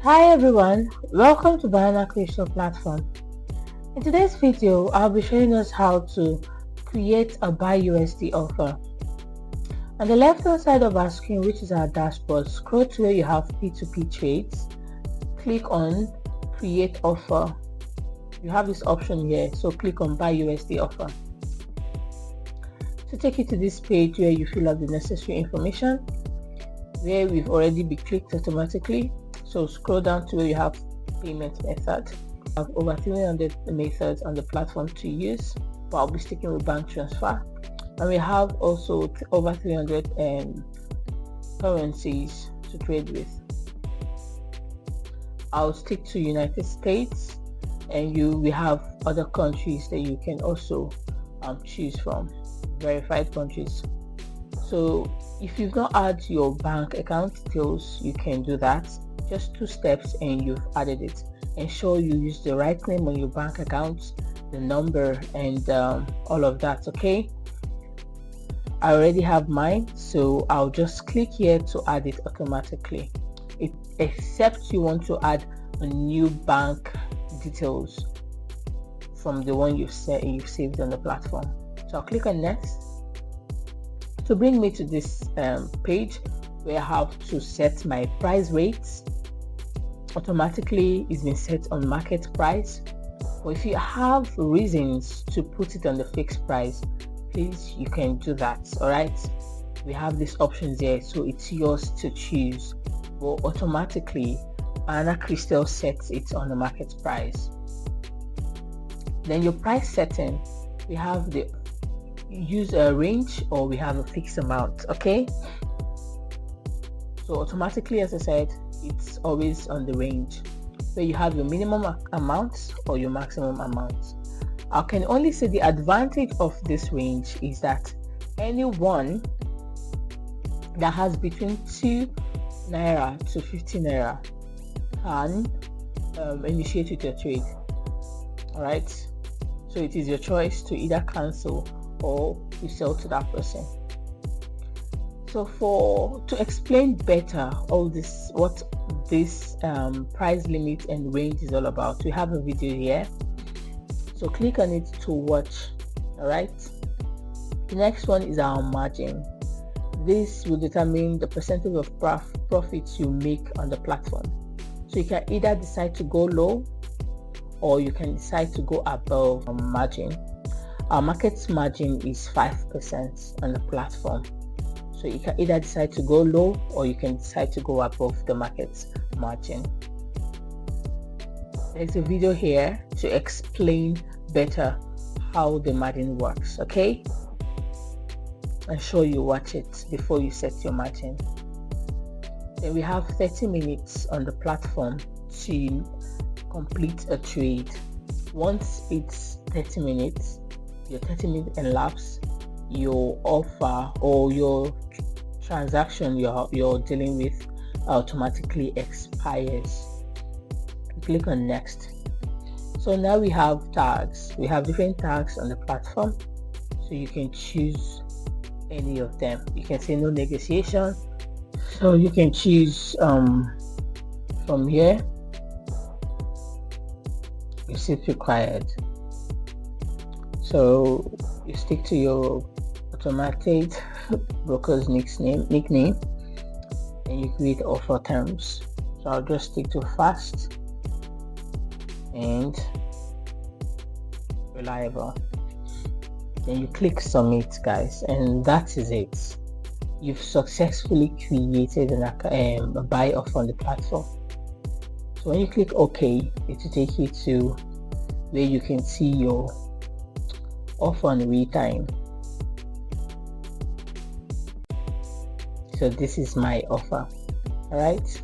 Hi everyone, welcome to BananaCrystal platform. In today's video, I'll be showing us how to create a Buy USD offer. On the left hand side of our screen, which is our dashboard, scroll to where you have P2P trades, click on Create Offer. You have this option here, so click on Buy USD Offer. To take you to this page where you fill out the necessary information, where we've already been clicked automatically. So scroll down to where you have payment method. I have over 300 methods on the platform to use, but I'll be sticking with bank transfer. And we have also over 300 currencies to trade with. I'll stick to United States, and we have other countries that you can also choose from, verified countries. So if you've not added your bank account details, you can do that. Just 2 steps and you've added it. Ensure you use the right name on your bank account, the number, and all of that. Okay, I already have mine, so I'll just click here to add it automatically, except you want to add a new bank details from the one you've saved on the platform. So I'll click on next to bring me to this page where I have to set my price rates. Automatically it's been set on market price, but if you have reasons to put it on the fixed price, please, you can do that. All right, we have these options here, so it's yours to choose, but automatically BananaCrystal sets it on the market price. Then your price setting, we have the use a range or we have a fixed amount. Okay, so automatically, as I said, it's always on the range where you have your minimum amount or your maximum amount. I can only say the advantage of this range is that anyone that has between 2 naira to 50 naira can initiate with your trade. All right, so it is your choice to either cancel or you sell to that person. So to explain better all this, what this price limit and range is all about, we have a video here, so click on it to watch. All right, the next one is our margin. This will determine the percentage of profits you make on the platform. So you can either decide to go low or you can decide to go above margin. Our market margin is 5% on the platform. So you can either decide to go low or you can decide to go above the market margin. There's a video here to explain better how the margin works. Okay, I'm sure you watch it before you set your margin. Then we have 30 minutes on the platform to complete a trade. Once it's 30 minutes, your 30 minutes elapse, your offer or your transaction you're dealing with automatically expires. Click on next. So now we have tags. We have different tags on the platform, so you can choose any of them. You can say no negotiation, so you can choose from here, receipt required. So you stick to your automated broker's nickname and you create offer terms. So I'll just stick to fast and reliable. Then you click submit, guys, and that is it. You've successfully created a buy offer on the platform. So when you click OK, it will take you to where you can see your offer on real time. So this is my offer. All right,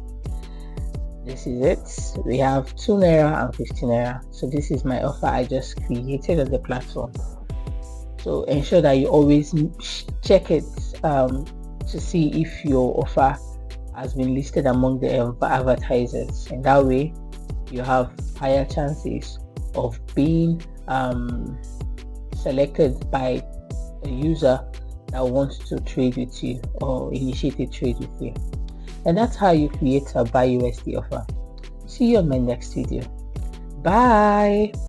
this is it. We have 2 naira and 50 naira. So this is my offer I just created on the platform. So ensure that you always check it to see if your offer has been listed among the advertisers, and that way you have higher chances of being selected by a user that wants to trade with you or initiate a trade with you. And that's how you create a Buy USD offer. See you on my next video. Bye.